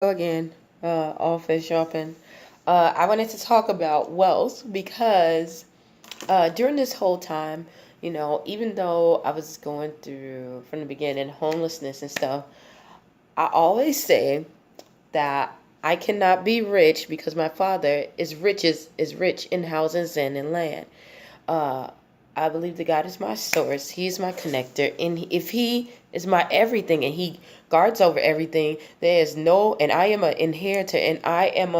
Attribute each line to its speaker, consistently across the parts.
Speaker 1: Again, office shopping. I wanted to talk about wealth because during this whole time, even though I was going through from the beginning homelessness and stuff, I always say that I cannot be rich because my father is rich in houses and in land. Uh, I believe that God is my source. He's my connector. And if He is my everything and He guards over everything, there is no, and I am an inheritor and I am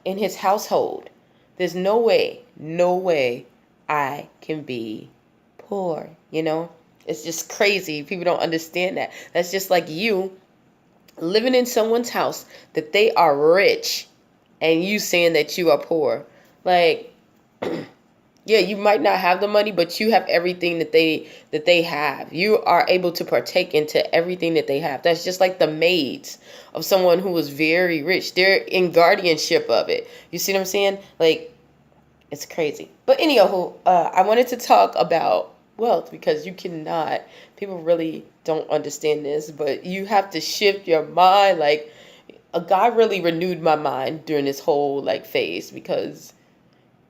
Speaker 1: in His household. There's no way I can be poor, It's just crazy. People don't understand that. That's just like you living in someone's house that they are rich and you saying that you are poor. Like, yeah, you might not have the money, but you have everything that they have. You are able to partake into everything that they have. That's just like the maids of someone who was very rich. They're in guardianship of it. You see what I'm saying? Like, it's crazy. But anyhow, I wanted to talk about wealth because you cannot. People really don't understand this, but you have to shift your mind. Like, a guy really renewed my mind during this whole like phase because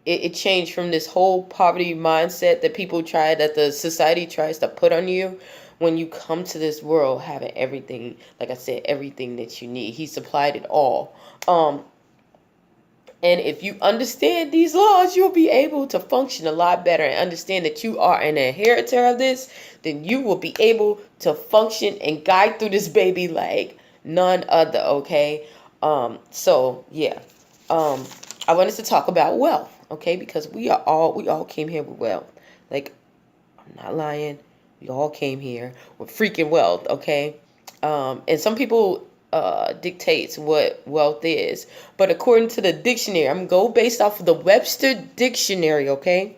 Speaker 1: it changed from this whole poverty mindset that the society tries to put on you when you come to this world having everything, like I said, everything that you need. He supplied it all. And if you understand these laws, you'll be able to function a lot better and understand that you are an inheritor of this. Then you will be able to function and guide through this baby like none other. Okay. So yeah. I wanted to talk about wealth. Okay, because we all came here with wealth. Like, I'm not lying. We all came here with freaking wealth. Okay. And some people dictates what wealth is. But according to the dictionary, I'm going to go based off of the Webster Dictionary, okay?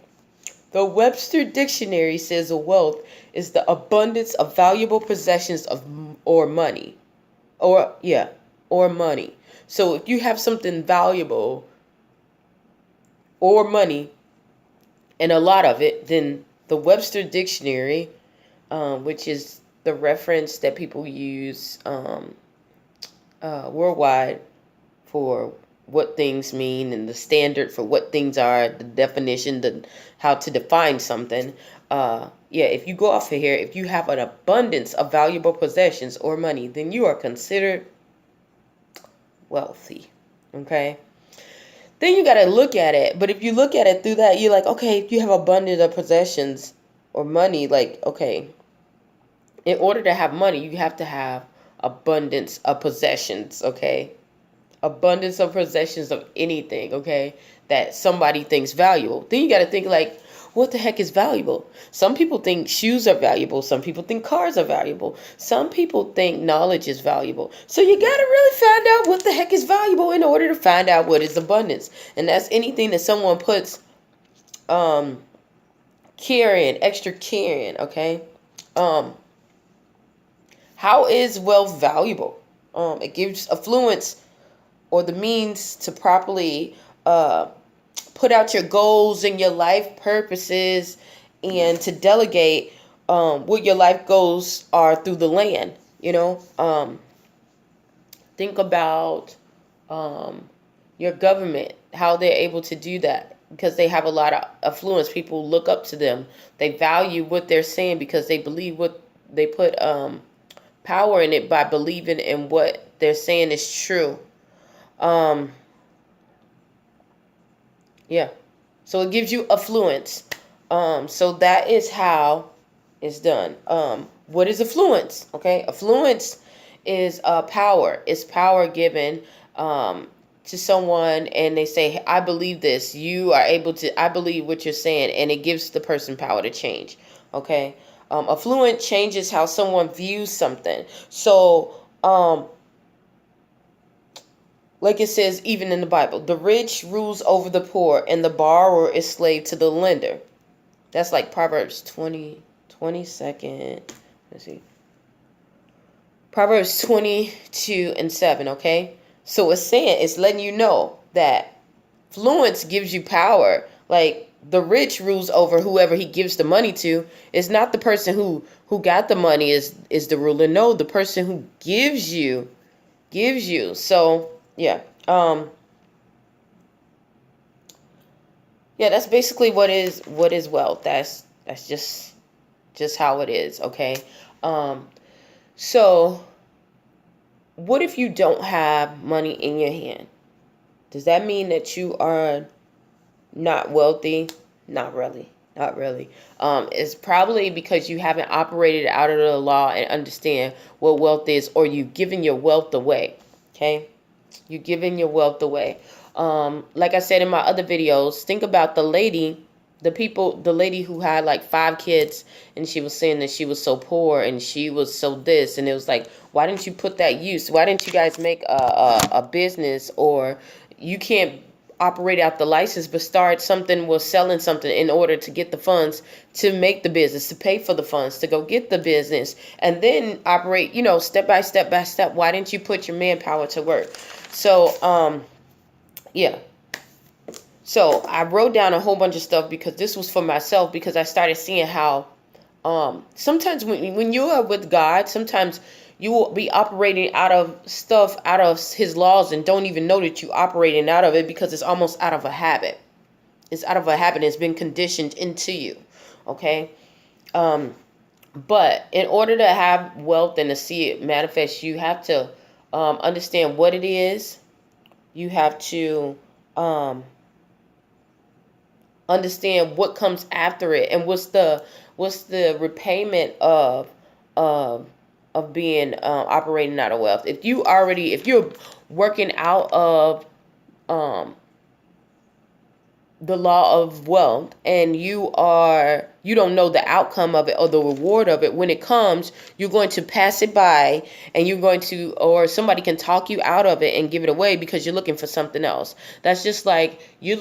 Speaker 1: The Webster Dictionary says a wealth is the abundance of valuable possessions or money. Or money. So if you have something valuable or money and a lot of it, then the Webster Dictionary, which is the reference that people use worldwide for what things mean and the standard for what things are, the definition, how to define something. Yeah, if you go off of here, if you have an abundance of valuable possessions or money, then you are considered wealthy. Okay? Then you got to look at it. But if you look at it through that, you're like, okay, if you have abundance of possessions or money, like, okay, in order to have money, you have to have abundance of possessions, okay? Abundance of possessions of anything, okay, that somebody thinks valuable. Then you got to think like, what the heck is valuable? Some people think shoes are valuable. Some people think cars are valuable. Some people think knowledge is valuable. So you got to really find out what the heck is valuable in order to find out what is abundance. And that's anything that someone puts um carrying, extra carrying, okay? Um how is wealth valuable? It gives affluence or the means to properly uh, put out your goals and your life purposes and to delegate what your life goals are through the land. Think about um, your government, how they're able to do that because they have a lot of affluence. People look up to them. They value what they're saying because they believe what they put power in it by believing in what they're saying is true. Um, yeah. So it gives you affluence. So that is how it's done. What is affluence? Okay, affluence is power. It's power given to someone, and they say, hey, "I believe this." You are able to. I believe what you're saying, and it gives the person power to change. Okay, affluent changes how someone views something. So, like it says even in the Bible, the rich rules over the poor, and the borrower is slave to the lender. That's like Proverbs 22nd. Let's see. Proverbs 22:7, okay? So it's letting you know that fluence gives you power. Like the rich rules over whoever he gives the money to. It's not the person who got the money is the ruler. No, the person who gives you gives you. So yeah, yeah, that's basically what is wealth. That's just how it is. Okay. Um, so what if you don't have money in your hand? Does that mean that you are not wealthy? Not really. Not really. It's probably because you haven't operated out of the law and understand what wealth is, or you've given your wealth away. Okay? You're giving your wealth away. Like I said in my other videos, think about the lady who had like 5 kids, and she was saying that she was so poor and she was so this, and it was like, why didn't you put that use? Why didn't you guys make a business, or you can't operate out the license, but start something with selling something in order to get the funds to make the business, to pay for the funds, to go get the business, and then operate, step by step by step. Why didn't you put your manpower to work? So, yeah. So I wrote down a whole bunch of stuff because this was for myself, because I started seeing how sometimes when you are with God, sometimes you will be operating out of stuff, out of his laws, and don't even know that you operating out of it, because it's almost out of a habit. It's out of a habit. It's been conditioned into you. Okay. But in order to have wealth and to see it manifest, you have to understand what it is. You have to understand what comes after it, and what's the repayment of of being operating out of wealth. If you're working out of um the law of wealth, and you don't know the outcome of it or the reward of it when it comes, you're going to pass it by, and you're going to, or somebody can talk you out of it and give it away because you're looking for something else. That's just like uh you're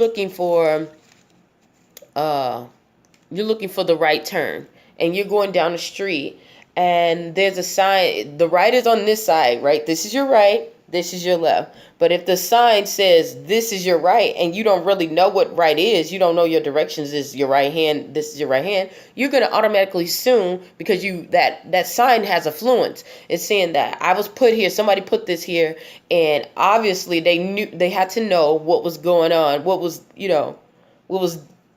Speaker 1: looking for the right turn, and you're going down the street, and there's a sign, the right is on this side, right? This is your right, this is your left. But if the sign says this is your right, and you don't really know what right is, you don't know your directions, is your right hand, this is your right hand, you're going to automatically assume, because that sign has affluence. It's saying that I was put here, somebody put this here, and obviously they had to know what was going on, what was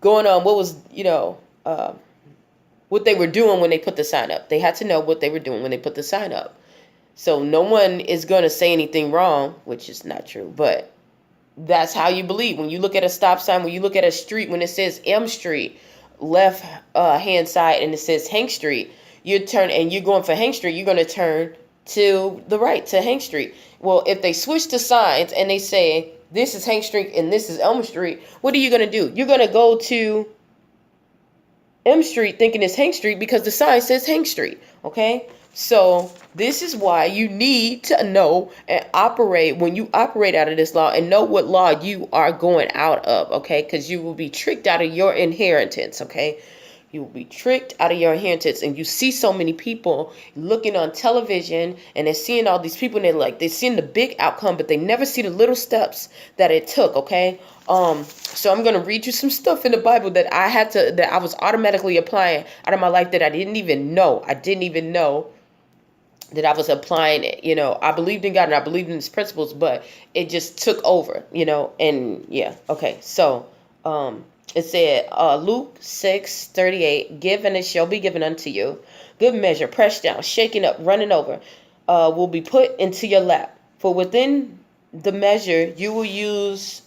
Speaker 1: going on, what they were doing when they put the sign up. They had to know what they were doing when they put the sign up. So no one is going to say anything wrong, which is not true, but that's how you believe. When you look at a stop sign, when you look at a street, when it says M Street, left hand side, and it says Hank Street, you turn, and you're going for Hank Street, you're going to turn to the right, to Hank Street. Well, if they switch the signs and they say this is Hank Street and this is Elm Street, what are you going to do? You're going to go to M Street thinking it's Hank Street because the sign says Hank Street. Okay? So this is why you need to know and operate, when you operate out of this law, and know what law you are going out of. Okay? Because you will be tricked out of your inheritance. Okay? You will be tricked out of your inheritance. And you see so many people looking on television, and they're seeing all these people, and they're seeing the big outcome, but they never see the little steps that it took. Okay. So I'm gonna read you some stuff in the Bible that I was automatically applying out of my life, that I didn't even know. I didn't even know that I was applying it. I believed in God and I believed in his principles, but it just took over, and yeah. Okay. So, it said, Luke 6:38, give and it shall be given unto you. Good measure, pressed down, shaken up, running over, will be put into your lap. For within the measure you will use,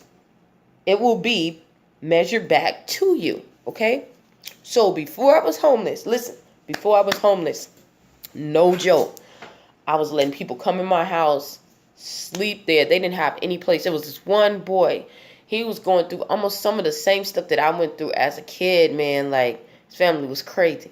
Speaker 1: it will be measured back to you. Okay? So before I was homeless, listen, before I was homeless, no joke, I was letting people come in my house, sleep there. They didn't have any place. There was this one boy. He was going through almost some of the same stuff that I went through as a kid, man. Like, his family was crazy.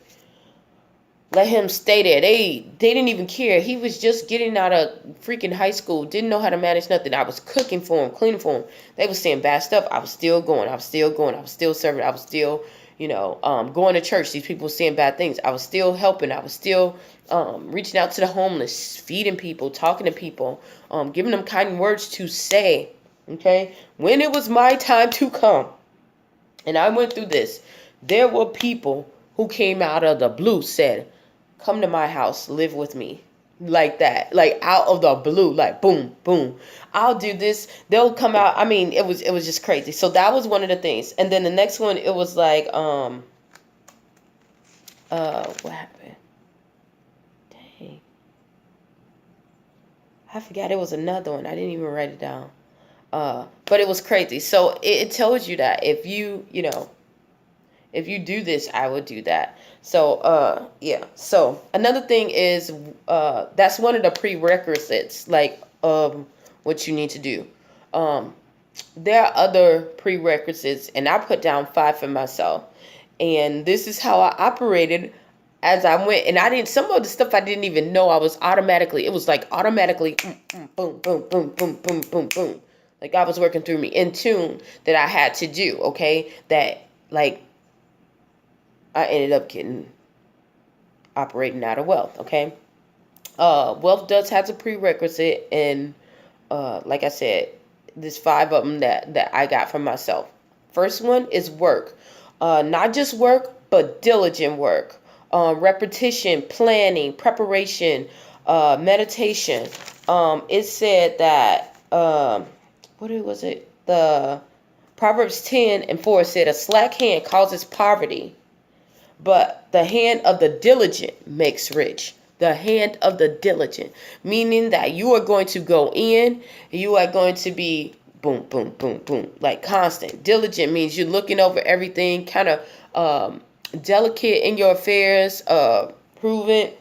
Speaker 1: Let him stay there. They didn't even care. He was just getting out of freaking high school. Didn't know how to manage nothing. I was cooking for him, cleaning for him. They was saying bad stuff. I was still going. I was still going. I was still serving. I was still, going to church. These people were saying bad things. I was still helping. I was still reaching out to the homeless, feeding people, talking to people, giving them kind words to say. Okay? When it was my time to come, and I went through this, there were people who came out of the blue, said, come to my house, live with me. like that, like out of the blue, like boom, boom. I'll do this. They'll come out. I mean, it was just crazy. So that was one of the things. And then the next one, it was like what happened? Dang, I forgot. It was another one. I didn't even write it down. But it was crazy. So it tells you that if you know, if you do this, I would do that. So, yeah. So another thing is, that's one of the prerequisites, like, what you need to do. Um, there are other prerequisites, and I put down 5 for myself. And this is how I operated as I went. And I didn't, some of the stuff I didn't even know I was automatically, it was like automatically, boom, boom, boom, boom, boom, boom, boom. Like God was working through me in tune that I had to do, okay? That, like, I ended up getting operating out of wealth, okay? Wealth does have a prerequisite, and like I said, there's 5 of them that I got for myself. First one is work. Not just work, but diligent work. Repetition, planning, preparation, meditation. It said that, what was it? The Proverbs 10:4 said, a slack hand causes poverty, but the hand of the diligent makes rich. The hand of the diligent, meaning that you are going to go in, you are going to be boom, boom, boom, boom, like constant. Diligent means you're looking over everything, kind of delicate in your affairs, prudent,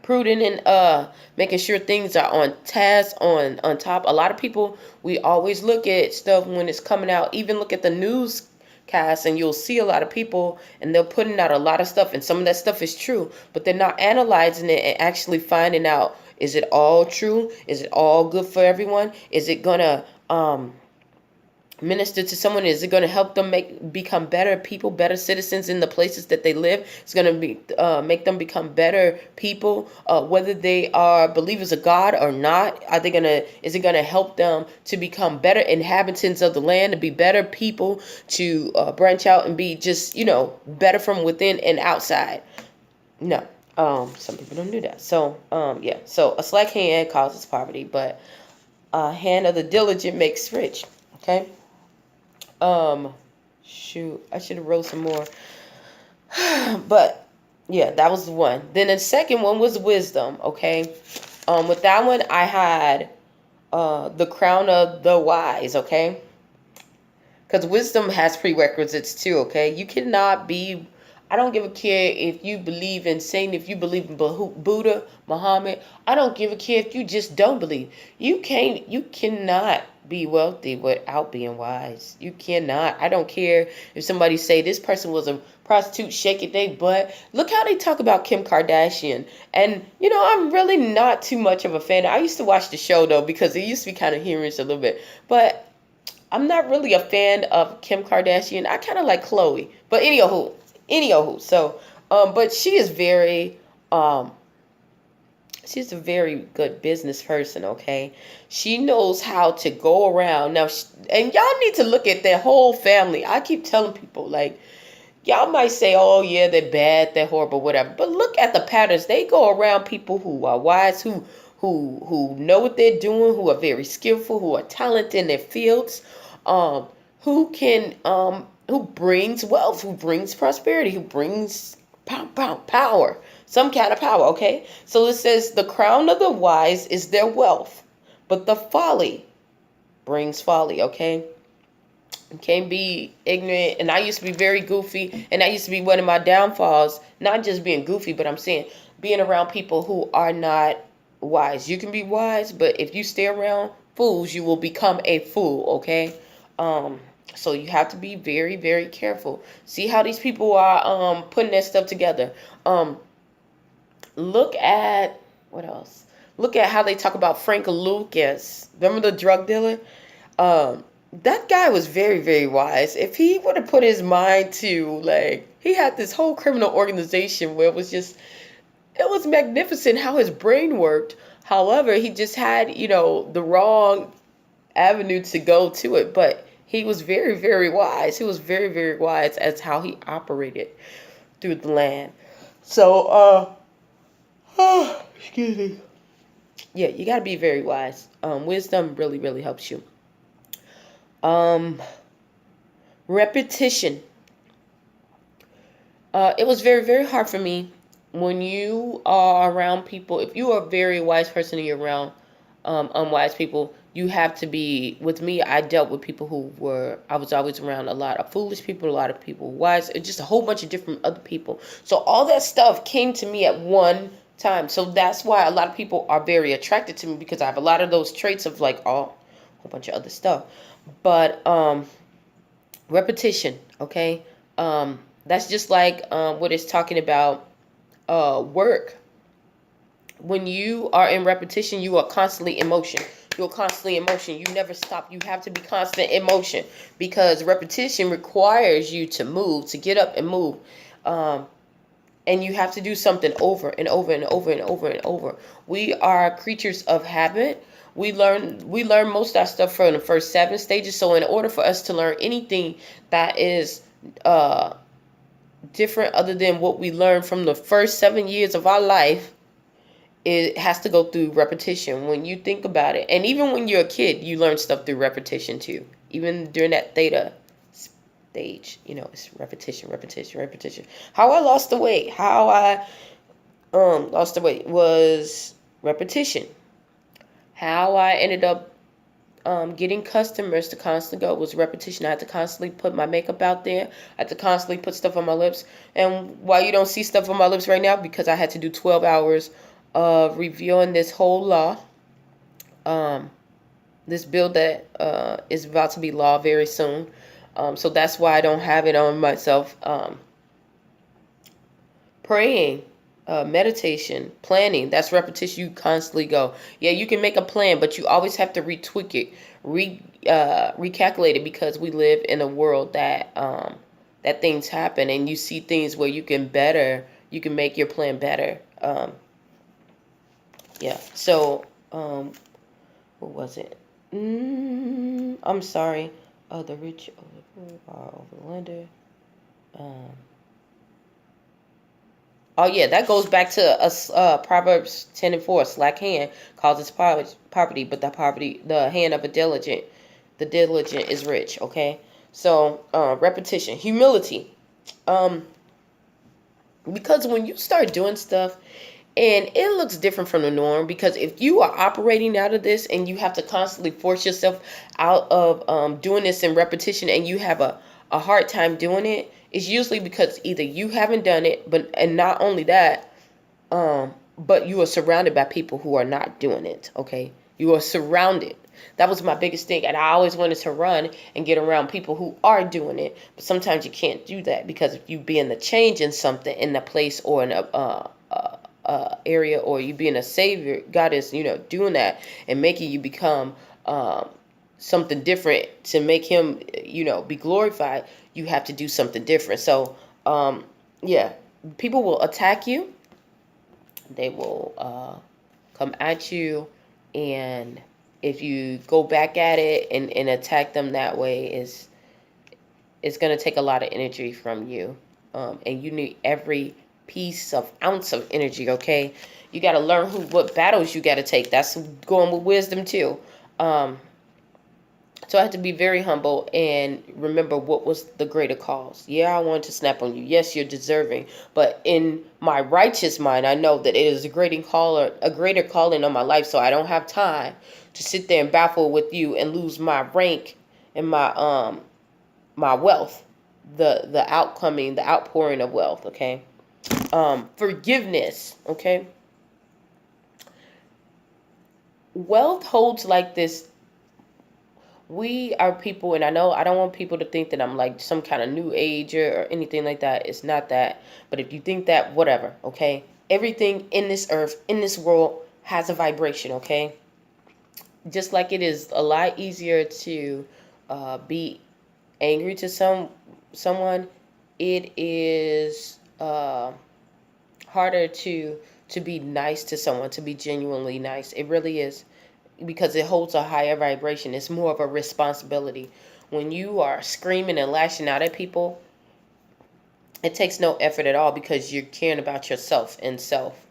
Speaker 1: and making sure things are on task, on top. A lot of people, we always look at stuff when it's coming out, even look at the news cast, and you'll see a lot of people and they're putting out a lot of stuff, and some of that stuff is true, but they're not analyzing it and actually finding out, is it all true? Is it all good for everyone? Is it gonna minister to someone? Is it going to help them become better people, better citizens in the places that they live? It's going to be make them become better people, whether they are believers of God or not. Is it going to help them to become better inhabitants of the land, to be better people, to branch out and be just, better from within and outside? No. Some people don't do that. So yeah. So a slack hand causes poverty, but a hand of the diligent makes rich. Okay. Shoot, I should have wrote some more. But yeah, that was the one. Then the second one was wisdom, okay? With that one I had the crown of the wise, okay? Because wisdom has prerequisites too, okay? You cannot be, I don't give a care if you believe in Satan, if you believe in Buddha, Muhammad. I don't give a care if you just don't believe. You cannot be wealthy without being wise. You cannot. I don't care if somebody say this person was a prostitute shaking their butt. Look how they talk about Kim Kardashian. And, I'm really not too much of a fan. I used to watch the show, though, because it used to be kind of humorous a little bit. But I'm not really a fan of Kim Kardashian. I kind of like Khloe. But anywho. So, but she is very, she's a very good business person, okay? She knows how to go around. Now, and y'all need to look at their whole family. I keep telling people, like, y'all might say, oh, yeah, they're bad, they're horrible, whatever. But look at the patterns. They go around people who are wise, who know what they're doing, who are very skillful, who are talented in their fields, who brings wealth, who brings prosperity, who brings power. Some kind of power, okay? So it says the crown of the wise is their wealth, but the folly brings folly, okay? You can't be ignorant. And I used to be very goofy, and that used to be one of my downfalls. Not just being goofy, but I'm saying being around people who are not wise. You can be wise, but if you stay around fools, you will become a fool, okay? So you have to be very, very careful. See how these people are putting that stuff together. Look at, what else? Look at how they talk about Frank Lucas. Remember the drug dealer? That guy was very, very wise. If he would have put his mind to, like, he had this whole criminal organization where it was magnificent how his brain worked. However, he just had, the wrong avenue to go to it. But he was very, very wise. He was very, very wise as how he operated through the land. So, Excuse me. Yeah, you got to be very wise. Wisdom really, really helps you. Um, Repetition. It was very, very hard for me when you are around people. If you are a very wise person and you're around unwise people, you have to be. With me, I dealt with people who were. I was always around a lot of foolish people, a lot of people wise, and just a whole bunch of different other people. So all that stuff came to me at one time. So that's why a lot of people are very attracted to me, because I have a lot of those traits of like all a whole bunch of other stuff. But repetition, okay. That's just like what it's talking about, work. When you are in repetition, you are constantly in motion. You're constantly in motion. You never stop. You have to be constant in motion, because repetition requires you to move, to get up and move. um, and you have to do something over and over and over and over and over. We are creatures of habit. We learn most of our stuff from the first 7 stages. So in order for us to learn anything that is uh different other than what we learned from the first 7 years of our life, it has to go through repetition. When you think about it, and even when you're a kid, you learn stuff through repetition too. Even during that theta stage, it's repetition, repetition, repetition. How I lost the weight, how I lost the weight was repetition. How I ended up getting customers to constantly go was repetition. I had to constantly put my makeup out there. I had to constantly put stuff on my lips. And why you don't see stuff on my lips right now? Because I had to do 12 hours of reviewing this whole law. Um, this bill that is about to be law very soon. So that's why I don't have it on myself. Praying, meditation, planning, that's repetition. You constantly go. Yeah, you can make a plan, but you always have to retweak it, recalculate it, because we live in a world that things happen, and you see things where you can make your plan better. Yeah. So, what was it? I'm sorry. The rich over the poor are over the lender. Um, Oh yeah, that goes back to us. Proverbs 10:4. Slack hand causes poverty, but the hand of the diligent is rich. Okay, so repetition, humility. Um, because when you start doing stuff and it looks different from the norm, because if you are operating out of this and you have to constantly force yourself out of doing this in repetition, and you have a hard time doing it, it's usually because either you haven't done it, and not only that, but you are surrounded by people who are not doing it. Okay, you are surrounded. That was my biggest thing, and I always wanted to run and get around people who are doing it. But sometimes you can't do that, because if you be in the change in something, in a place or in a area, or you being a savior, God is doing that and making you become something different to make Him be glorified. You have to do something different. So yeah, people will attack you. They will come at you, and if you go back at it and attack them that way, it's going to take a lot of energy from you, and you need every ounce of energy. Okay, you got to learn what battles you got to take. That's going with wisdom too. So I had to be very humble and remember what was the greater cause. Yeah, I wanted to snap on you. Yes, you're deserving. But in my righteous mind, I know that it is a greater calling on my life. So I don't have time to sit there and baffle with you and lose my rank and my wealth, the outpouring of wealth. Okay, forgiveness. Okay, wealth holds like this. We are people, and I know I don't want people to think that I'm like some kind of new ager or anything like that. It's not that. But if you think that, whatever, okay? Everything in this earth, in this world, has a vibration, okay? Just like it is a lot easier to be angry to someone, it is harder to be nice to someone, to be genuinely nice. It really is, because it holds a higher vibration. It's more of a responsibility. When you are screaming and lashing out at people, it takes no effort at all, because you're caring about yourself and self.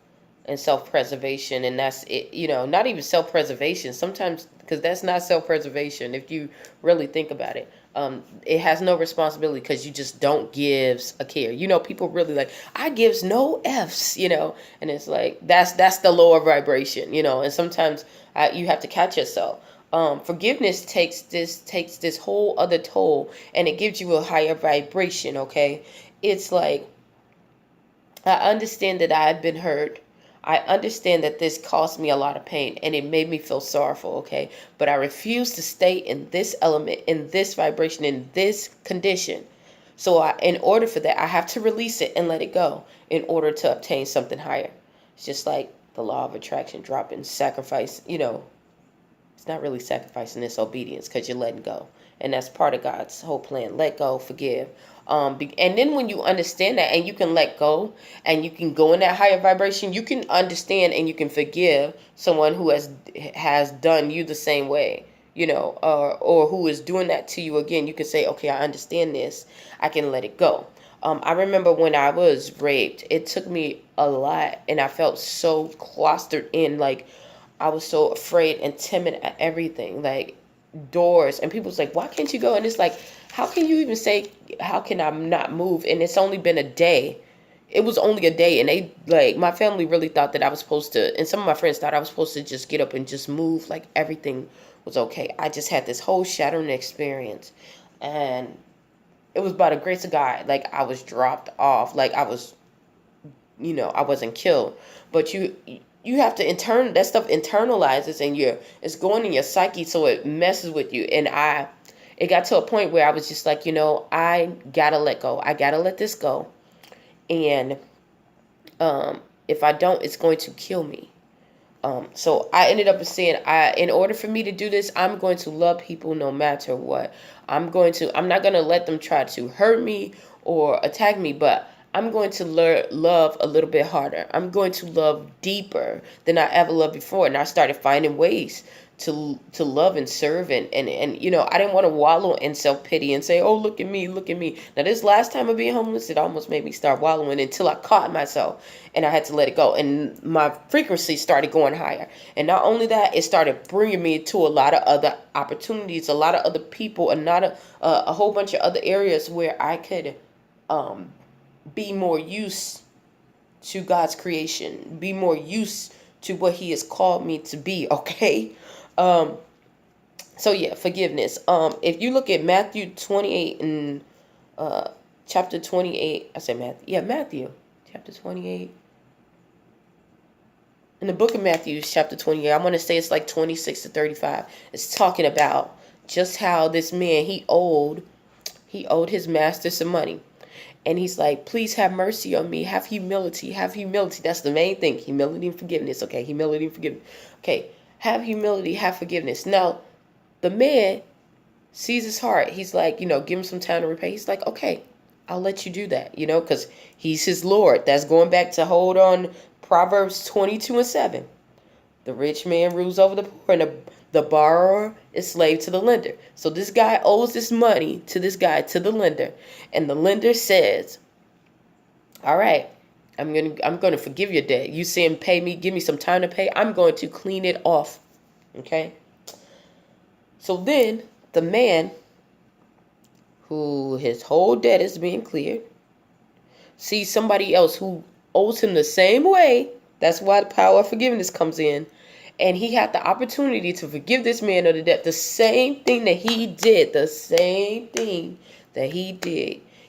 Speaker 1: and self-preservation, and that's it. Not even self-preservation sometimes, because that's not self-preservation if you really think about it. It has no responsibility because you just don't gives a care. People really like, I gives no f's, and it's like that's the lower vibration, and sometimes you have to catch yourself. Forgiveness takes this whole other toll, and it gives you a higher vibration. Okay, it's like, I understand that I've been hurt. I understand that this caused me a lot of pain and it made me feel sorrowful, okay? But I refuse to stay in this element, in this vibration, in this condition. So in order for that, I have to release it and let it go in order to obtain something higher. It's just like the law of attraction, dropping sacrifice, it's not really sacrificing, it's obedience, because you're letting go. And that's part of God's whole plan. Let go, forgive. And then when you understand that and you can let go and you can go in that higher vibration, you can understand and you can forgive someone who has done you the same way, or who is doing that to you again. You can say, okay, I understand this. I can let it go. I remember when I was raped, it took me a lot and I felt so clustered in, like, I was so afraid and timid at everything, like doors. And people's like, why can't you go? And it's like, how can you even say, how can I not move? And it's only been a day. It was only a day. And they, like, my family really thought that I was supposed to, and some of my friends thought I was supposed to just get up and just move, like everything was okay. I just had this whole shattering experience. And it was by the grace of God. Like, I was dropped off. Like, I was, I wasn't killed. But you have to that stuff internalizes, and it's going in your psyche, so it messes with you. And it got to a point where I was just like, I gotta let go. I gotta let this go. And if I don't, it's going to kill me. So I ended up saying, in order for me to do this, I'm going to love people no matter what. I'm not going to let them try to hurt me or attack me, but I'm going to love a little bit harder. I'm going to love deeper than I ever loved before. And I started finding ways to love and serve. And I didn't want to wallow in self-pity and say, oh, look at me, look at me. Now, this last time of being homeless, it almost made me start wallowing until I caught myself and I had to let it go. And my frequency started going higher. And not only that, it started bringing me to a lot of other opportunities, a lot of other people, and a whole bunch of other areas where I could be more used to God's creation, be more used to what He has called me to be, okay? So yeah, forgiveness. If you look at Matthew 28 and chapter 28, I said Matthew. Yeah, Matthew, chapter 28. In the book of Matthew, chapter 28, I want to say it's like 26 to 35. It's talking about just how this man, he owed his master some money. And he's like, please have mercy on me. Have humility. Have humility. That's the main thing. Humility and forgiveness. Okay, humility and forgiveness. Okay, have humility, have forgiveness. Now, the man sees his heart. He's like, give him some time to repay. He's like, okay, I'll let you do that, because he's his Lord. That's going back to, hold on, Proverbs 22:7. The rich man rules over the poor, and the borrower is slave to the lender. So this guy owes this money to this guy, to the lender. And the lender says, all right, I'm gonna forgive your debt. You saying pay me, give me some time to pay. I'm going to clean it off. Okay? So then the man, who his whole debt is being cleared, sees somebody else who owes him the same way. That's why the power of forgiveness comes in. And he had the opportunity to forgive this man of the debt. The same thing that he did.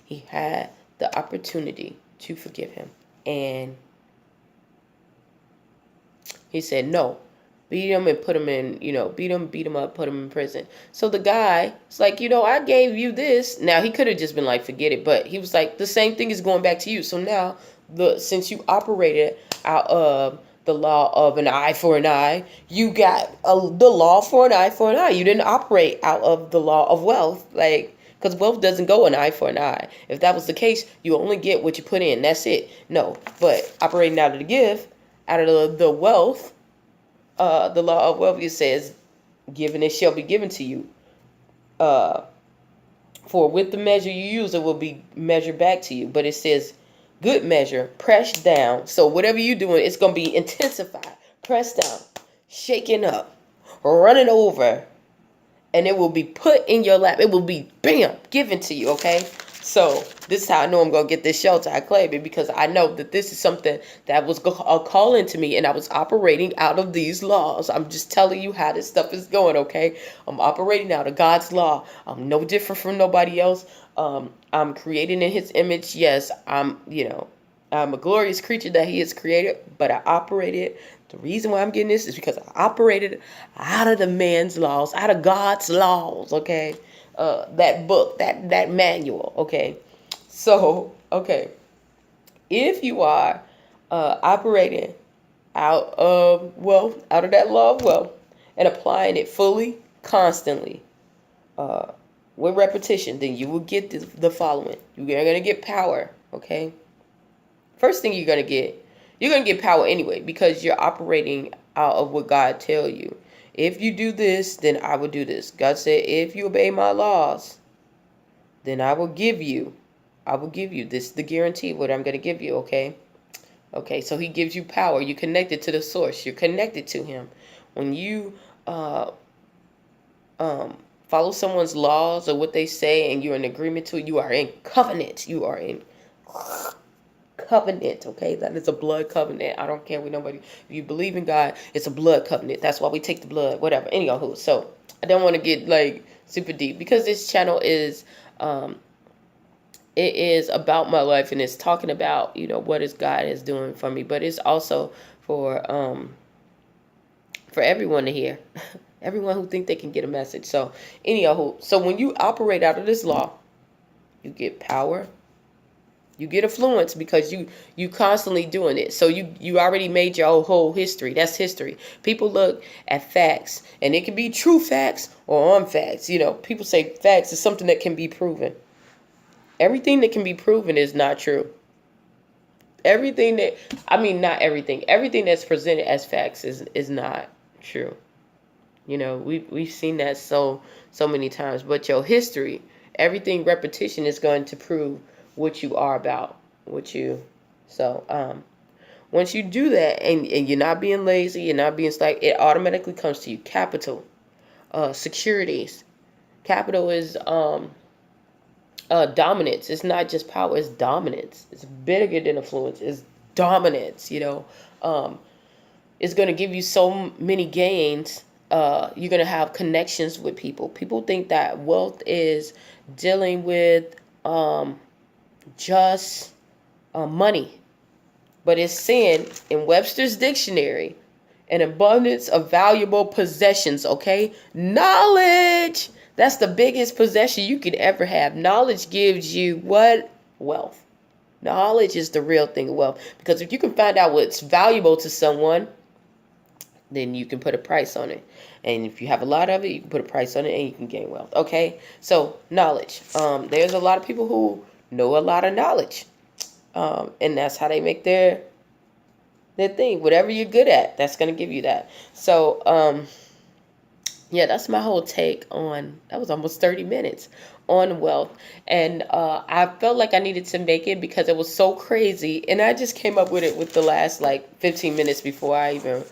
Speaker 1: He had the opportunity to forgive him. And he said, no. Beat him and put him in, beat him up, put him in prison. So the guy is like, I gave you this. Now, he could have just been like, forget it. But he was like, the same thing is going back to you. So now, since you operated out of the law of an eye for an eye, you got the law for an eye for an eye. You didn't operate out of the law of wealth, because wealth doesn't go an eye for an eye. If that was the case, you only get what you put in. That's it. No, but operating out of the gift, out of the wealth, the law of wealth, it says, given it shall be given to you. For with the measure you use, it will be measured back to you. But it says, good measure, pressed down. So whatever you're doing, it's going to be intensified, pressed down, shaken up, running over, and it will be put in your lap. It will be, bam, given to you, okay? So this is how I know I'm going to get this shelter. I claim it because I know that this is something that was a calling to me, and I was operating out of these laws. I'm just telling you how this stuff is going, okay? I'm operating out of God's law. I'm no different from nobody else. I'm created in his image. Yes, I'm a glorious creature that he has created, but I operated. The reason why I'm getting this is because I operated out of the man's laws, out of God's laws, okay? That book, that manual, okay? So, okay, if you are operating out of wealth, out of that law of wealth, and applying it fully, constantly, uh, with repetition, then you will get the following. You're going to get power, okay? First thing you're going to get power anyway because you're operating out of what God tell you. If you do this, then I will do this. God said, if you obey my laws, then I will give you. This is the guarantee what I'm going to give you, okay? Okay, so he gives you power. You're connected to the source. You're connected to him. When you follow someone's laws or what they say and you're in agreement to it, you are in covenant. You are in covenant, okay? That is a blood covenant. I don't care what nobody, if you believe in God, it's a blood covenant. That's why we take the blood, whatever. Anyhow, so I don't want to get like super deep because this channel is it is about my life and it's talking about, what is God is doing for me, but it's also for everyone to hear. Everyone who think they can get a message. So anyhow, so when you operate out of this law, you get power. You get affluence because you constantly doing it. So you already made your whole history. That's history. People look at facts, and it can be true facts or on facts. People say facts is something that can be proven. Everything that can be proven is not true. Not everything. Everything that's presented as facts is not true. We've seen that so many times. But your history, everything repetition is going to prove what you are about, once you do that and you're not being lazy, you're not being slack, it automatically comes to you. Capital, securities. Capital is dominance. It's not just power, it's dominance. It's bigger than influence. It's dominance. It's going to give you so many gains. You're going to have connections with people. People think that wealth is dealing with just money. But it's saying in Webster's dictionary, an abundance of valuable possessions, okay? Knowledge. That's the biggest possession you could ever have. Knowledge gives you what? Wealth. Knowledge is the real thing of wealth. Because if you can find out what's valuable to someone, then you can put a price on it. And if you have a lot of it, you can put a price on it and you can gain wealth. Okay? So, knowledge. There's a lot of people who know a lot of knowledge. And that's how they make their thing. Whatever you're good at, that's going to give you that. So, yeah, that's my whole take on, that was almost 30 minutes on wealth. And I felt like I needed to make it because it was so crazy. And I just came up with it with the last 15 minutes before I even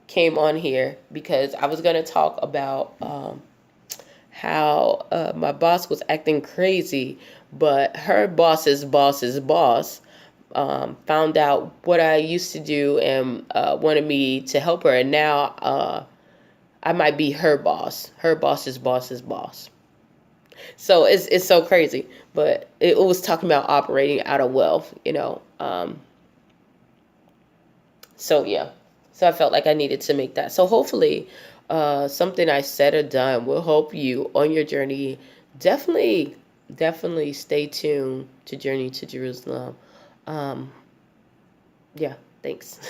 Speaker 1: came on here, because I was going to talk about how my boss was acting crazy, but her boss's boss found out what I used to do and wanted me to help her. And now I might be her boss. Her boss's boss. So it's so crazy. But it was talking about operating out of wealth, So yeah. So I felt like I needed to make that. So hopefully something I said or done will help you on your journey. Definitely stay tuned to Journey to Jerusalem. Yeah, thanks.